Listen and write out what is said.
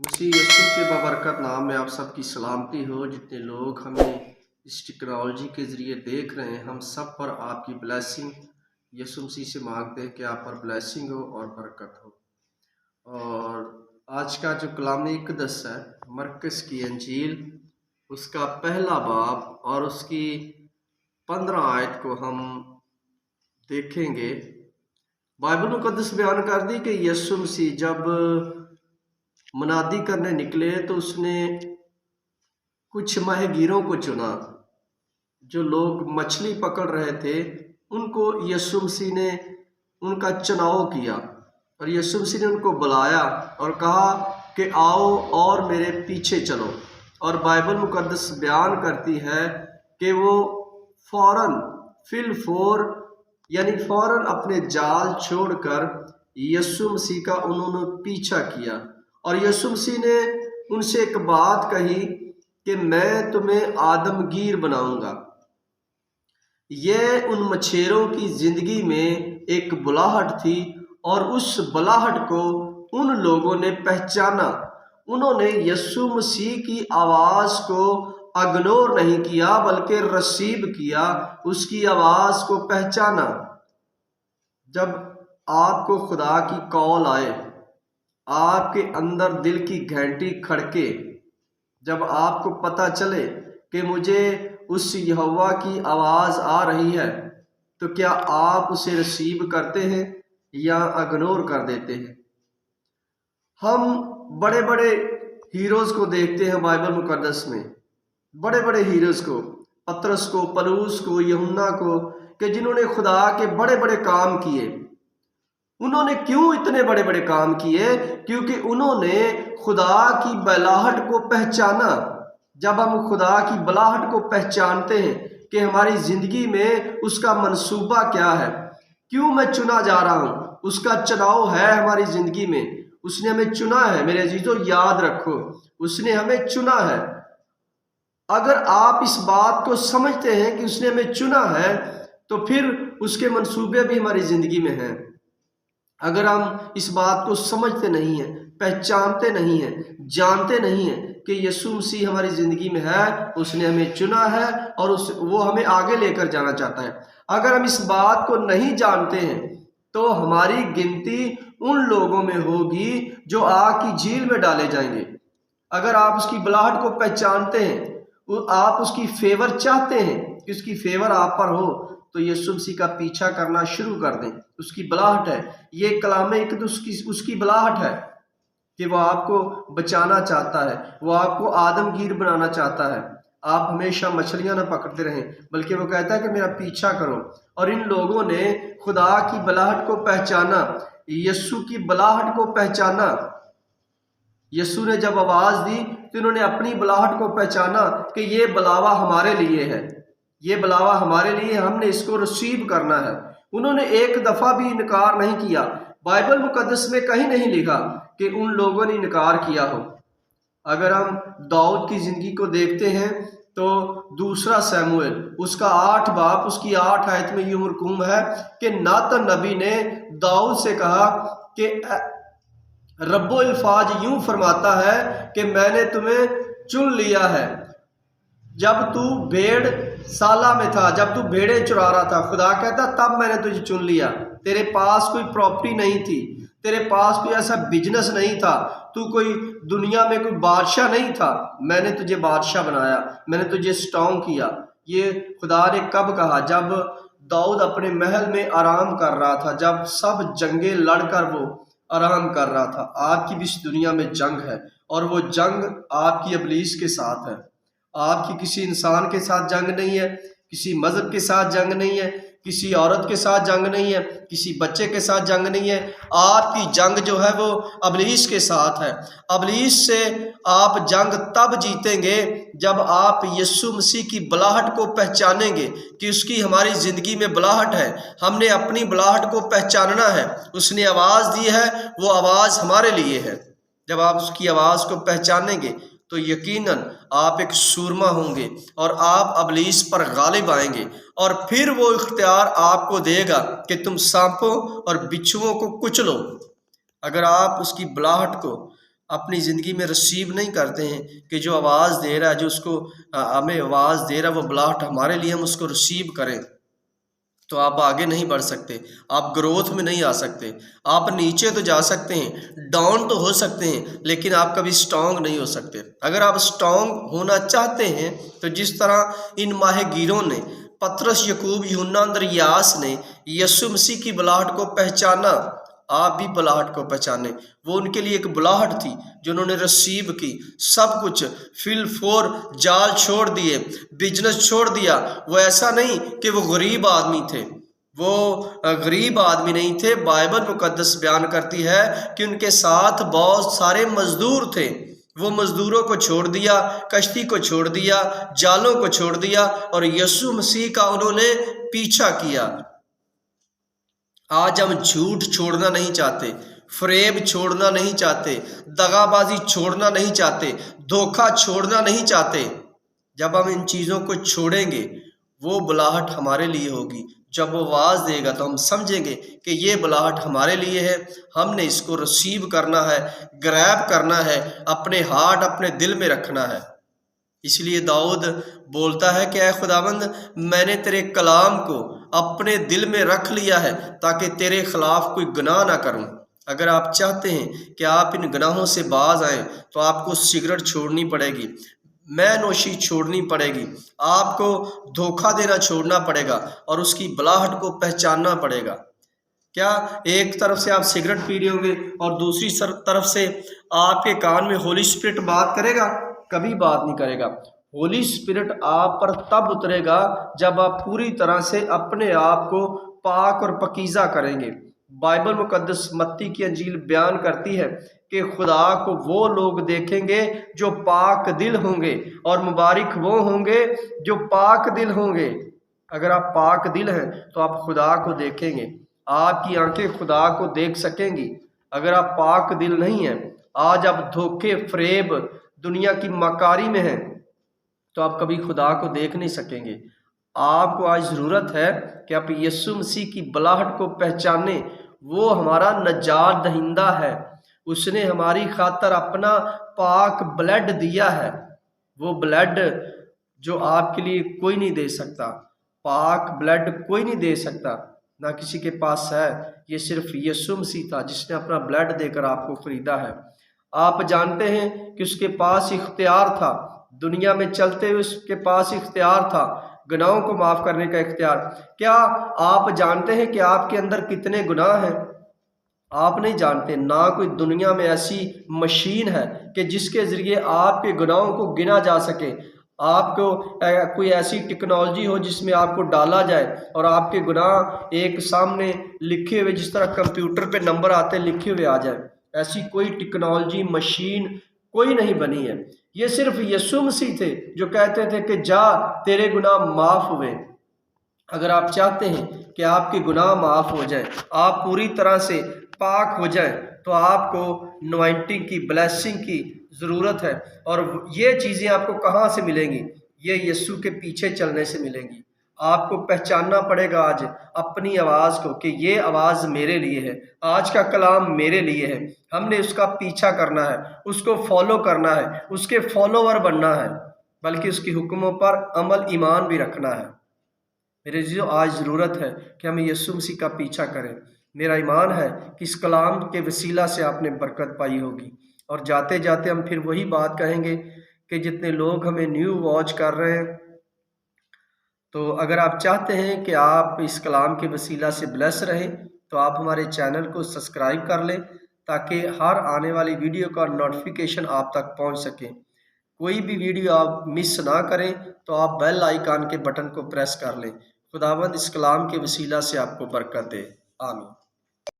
मसीह यीशु के बबरकत नाम में आप सबकी सलामती हो। जितने लोग हमें इस टेक्नोलॉजी के ज़रिए देख रहे हैं, हम सब पर आपकी ब्लेसिंग यीशु मसीह से मांगते हैं कि आप पर ब्लेसिंग हो और बरकत हो। और आज का जो कलाम इक़दस है, मरकस की अंजील उसका पहला बाब और उसकी 15 आयत को हम देखेंगे। बाइबल मुक़द्दस बयान कर दी कि यीशु मसीह जब मुनादी करने निकले तो उसने कुछ माहीगीरों को चुना। जो लोग मछली पकड़ रहे थे उनको यीशु मसीह ने उनका चुनाव किया और यीशु मसीह ने उनको बुलाया और कहा कि आओ और मेरे पीछे चलो। और बाइबल मुक़द्दस बयान करती है कि वो फ़ौरन अपने जाल छोड़कर यीशु मसीह का उन्होंने पीछा किया। और यीशु मसीह ने उनसे एक बात कही कि मैं तुम्हें आदमगीर बनाऊंगा। यह उन मछेरों की जिंदगी में एक बुलाहट थी और उस बुलाहट को उन लोगों ने पहचाना। उन्होंने यीशु मसीह की आवाज़ को इग्नोर नहीं किया बल्कि रिसीव किया, उसकी आवाज़ को पहचाना। जब आपको खुदा की कॉल आए, आपके अंदर दिल की घंटी खड़के, जब आपको पता चले कि मुझे उस यहोवा की आवाज़ आ रही है, तो क्या आप उसे रिसीव करते हैं या इग्नोर कर देते हैं? हम बड़े बड़े हीरोज़ को देखते हैं बाइबल मुक़द्दस में, बड़े बड़े हीरोज़ को, पतरस को, पलूस को, यूहन्ना को, कि जिन्होंने खुदा के बड़े बड़े काम किए। उन्होंने क्यों इतने बड़े बड़े काम किए? क्योंकि उन्होंने खुदा की बुलाहट को पहचाना। जब हम खुदा की बुलाहट को पहचानते हैं कि हमारी ज़िंदगी में उसका मंसूबा क्या है, क्यों मैं चुना जा रहा हूँ, उसका चुनाव है हमारी ज़िंदगी में, उसने हमें चुना है। मेरे अजीजों, याद रखो, उसने हमें चुना है। अगर आप इस बात को समझते हैं कि उसने हमें चुना है, तो फिर उसके मंसूबे भी हमारी ज़िंदगी में हैं। अगर हम इस बात को समझते नहीं हैं, पहचानते नहीं हैं, जानते नहीं हैं कि यीशु मसीह हमारी ज़िंदगी में है, उसने हमें चुना है और वो हमें आगे लेकर जाना चाहता है। अगर हम इस बात को नहीं जानते हैं तो हमारी गिनती उन लोगों में होगी जो आग की झील में डाले जाएंगे। अगर आप उसकी बुलाहट को पहचानते हैं, आप उसकी फेवर चाहते हैं कि उसकी फेवर आप पर हो, तो यीशु मसीह का पीछा करना शुरू कर दें। उसकी बुलाहट है, ये कलाम इक़दस उसकी बुलाहट है कि वो आपको बचाना चाहता है, वो आपको आदमगीर बनाना चाहता है। आप हमेशा मछलियां ना पकड़ते रहें, बल्कि वो कहता है कि मेरा पीछा करो। और इन लोगों ने खुदा की बुलाहट को पहचाना, यीशु की बुलाहट को पहचाना। यीशु ने जब आवाज़ दी तो इन्होंने अपनी बुलाहट को पहचाना कि ये बुलावा हमारे लिए है, ये बुलावा हमारे लिए, हमने इसको रिसीव करना है। उन्होंने एक दफ़ा भी इनकार नहीं किया। बाइबल मुक़द्दस में कहीं नहीं लिखा कि उन लोगों ने इनकार किया हो। अगर हम दाऊद की ज़िंदगी को देखते हैं तो दूसरा शमूएल उसका 8 बाब उसकी 8 आयत में यूं मरकूम है कि नातन नबी ने दाऊद से कहा कि रब्बुल अल्फाज यूं फरमाता है कि मैंने तुम्हें चुन लिया है। जब तू भेड़ साला में था, जब तू भेड़ें चुरा रहा था, खुदा कहता तब मैंने तुझे चुन लिया। तेरे पास कोई प्रॉपर्टी नहीं थी, तेरे पास कोई ऐसा बिजनेस नहीं था, तू कोई दुनिया में कोई बादशाह नहीं था, मैंने तुझे बादशाह बनाया, मैंने तुझे स्ट्रॉन्ग किया। ये खुदा ने कब कहा? जब दाऊद अपने महल में आराम कर रहा था, जब सब जंगें लड़कर वो आराम कर रहा था। आपकी भी इस दुनिया में जंग है और वो जंग आपकी इब्लीस के साथ है। आपकी किसी इंसान के साथ जंग नहीं है, किसी मजहब के साथ जंग नहीं है, किसी औरत के साथ जंग नहीं है, किसी बच्चे के साथ जंग नहीं है। आपकी जंग जो है वो इब्लीस के साथ है। इब्लीस से आप जंग तब जीतेंगे जब आप यीशु मसीह की बुलाहट को पहचानेंगे कि उसकी हमारी ज़िंदगी में बुलाहट है। हमने अपनी बुलाहट को पहचानना है। उसने आवाज़ दी है, वो आवाज़ हमारे लिए है। जब आप उसकी आवाज़ को पहचानेंगे तो यकीनन आप एक सूरमा होंगे और आप इब्लीस पर गालिब आएंगे, और फिर वो इख्तियार आपको देगा कि तुम सांपों और बिच्छुओं को कुचलो। अगर आप उसकी बुलाहट को اپنی زندگی میں رسیو نہیں کرتے ہیں کہ جو آواز دے رہا ہے، جو اس کو ہمیں آواز دے رہا ہے، وہ بلاہٹ ہمارے لیے، ہم اس کو رسیو کریں، تو آپ آگے نہیں بڑھ سکتے، آپ گروتھ میں نہیں آ سکتے، آپ نیچے تو جا سکتے ہیں، ڈاؤن تو ہو سکتے ہیں، لیکن آپ کبھی سٹرونگ نہیں ہو سکتے۔ اگر آپ سٹرونگ ہونا چاہتے ہیں تو جس طرح ان ماہی گیروں نے، پطرس، یعقوب، یوحنا، اندریاس نے یسوع مسیح کی بلاہٹ کو پہچانا، آپ بھی بلاہٹ کو پہچانیں۔ وہ ان کے لیے ایک بلاہٹ تھی جو انہوں نے رسیو کی، سب کچھ فل فور جال چھوڑ دیے، بزنس چھوڑ دیا۔ وہ ایسا نہیں کہ وہ غریب آدمی تھے، وہ غریب آدمی نہیں تھے۔ بائبل مقدس بیان کرتی ہے کہ ان کے ساتھ بہت سارے مزدور تھے، وہ مزدوروں کو چھوڑ دیا، کشتی کو چھوڑ دیا، جالوں کو چھوڑ دیا، اور یسوع مسیح کا انہوں نے پیچھا کیا۔ آج ہم جھوٹ چھوڑنا نہیں چاہتے، فریب چھوڑنا نہیں چاہتے، دغا بازی چھوڑنا نہیں چاہتے، دھوکہ چھوڑنا نہیں چاہتے۔ جب ہم ان چیزوں کو چھوڑیں گے، وہ بلاہٹ ہمارے لیے ہوگی۔ جب وہ آواز دے گا تو ہم سمجھیں گے کہ یہ بلاہٹ ہمارے لیے ہے، ہم نے اس کو ریسیو کرنا ہے، گریب کرنا ہے، اپنے ہارٹ، اپنے دل میں رکھنا ہے۔ اس لیے داؤد بولتا ہے کہ اے خداوند، میں نے تیرے کلام کو اپنے دل میں رکھ لیا ہے تاکہ تیرے خلاف کوئی گناہ نہ کروں۔ اگر آپ چاہتے ہیں کہ آپ ان گناہوں سے باز آئیں تو آپ کو سگریٹ چھوڑنی پڑے گی، میں نوشی چھوڑنی پڑے گی، آپ کو دھوکہ دینا چھوڑنا پڑے گا، اور اس کی بلاہٹ کو پہچاننا پڑے گا۔ کیا ایک طرف سے آپ سگریٹ پی رہے ہوں گے اور دوسری طرف سے آپ کے کان میں ہولی اسپرٹ بات کرے گا؟ کبھی بات نہیں کرے گا۔ ہولی اسپرٹ آپ پر تب اترے گا جب آپ پوری طرح سے اپنے آپ کو پاک اور پاکیزہ کریں گے۔ بائبل مقدس متی کی انجیل بیان کرتی ہے کہ خدا کو وہ لوگ دیکھیں گے جو پاک دل ہوں گے، اور مبارک وہ ہوں گے جو پاک دل ہوں گے۔ اگر آپ پاک دل ہیں تو آپ خدا کو دیکھیں گے، آپ کی آنکھیں خدا کو دیکھ سکیں گی۔ اگر آپ پاک دل نہیں ہیں، آج آپ دھوکے، فریب، دنیا کی مکاری میں ہیں، تو آپ کبھی خدا کو دیکھ نہیں سکیں گے۔ آپ کو آج ضرورت ہے کہ آپ یسوع مسیح کی بلاہٹ کو پہچانیں۔ وہ ہمارا نجات دہندہ ہے، اس نے ہماری خاطر اپنا پاک بلڈ دیا ہے، وہ بلڈ جو آپ کے لیے کوئی نہیں دے سکتا، پاک بلڈ کوئی نہیں دے سکتا، نہ کسی کے پاس ہے۔ یہ صرف یسوع مسیح تھا جس نے اپنا بلڈ دے کر آپ کو خریدا ہے۔ آپ جانتے ہیں کہ اس کے پاس اختیار تھا، دنیا میں چلتے ہوئے اس کے پاس اختیار تھا، گناہوں کو معاف کرنے کا اختیار۔ کیا آپ جانتے ہیں کہ آپ کے اندر کتنے گناہ ہیں؟ آپ نہیں جانتے۔ نہ کوئی دنیا میں ایسی مشین ہے کہ جس کے ذریعے آپ کے گناہوں کو گنا جا سکے۔ آپ کو کوئی ایسی ٹیکنالوجی ہو جس میں آپ کو ڈالا جائے اور آپ کے گناہ ایک سامنے لکھے ہوئے، جس طرح کمپیوٹر پہ نمبر آتے لکھے ہوئے آ جائے، ایسی کوئی ٹیکنالوجی، مشین کوئی نہیں بنی ہے۔ یہ صرف یسوع مسیح تھے جو کہتے تھے کہ جا، تیرے گناہ معاف ہوئے۔ اگر آپ چاہتے ہیں کہ آپ کے گناہ معاف ہو جائیں، آپ پوری طرح سے پاک ہو جائیں، تو آپ کو نوائنٹنگ کی، بلیسنگ کی ضرورت ہے۔ اور یہ چیزیں آپ کو کہاں سے ملیں گی؟ یہ یسوع کے پیچھے چلنے سے ملیں گی۔ آپ کو پہچاننا پڑے گا آج اپنی آواز کو کہ یہ آواز میرے لیے ہے، آج کا کلام میرے لیے ہے۔ ہم نے اس کا پیچھا کرنا ہے، اس کو فالو کرنا ہے، اس کے فالوور بننا ہے، بلکہ اس کی حکموں پر عمل ایمان بھی رکھنا ہے۔ میرے عزیزو، آج ضرورت ہے کہ ہم یسوع مسیح کا پیچھا کریں۔ میرا ایمان ہے کہ اس کلام کے وسیلہ سے آپ نے برکت پائی ہوگی، اور جاتے جاتے ہم پھر وہی بات کہیں گے کہ جتنے لوگ ہمیں نیو واچ کر رہے ہیں، تو اگر آپ چاہتے ہیں کہ آپ اس کلام کے وسیلہ سے بلیس رہیں تو آپ ہمارے چینل کو سبسکرائب کر لیں تاکہ ہر آنے والی ویڈیو کا نوٹیفیکیشن آپ تک پہنچ سکے۔ کوئی بھی ویڈیو آپ مس نہ کریں تو آپ بیل آئیکن کے بٹن کو پریس کر لیں۔ خداوند اس کلام کے وسیلہ سے آپ کو برکت دے۔ آمین۔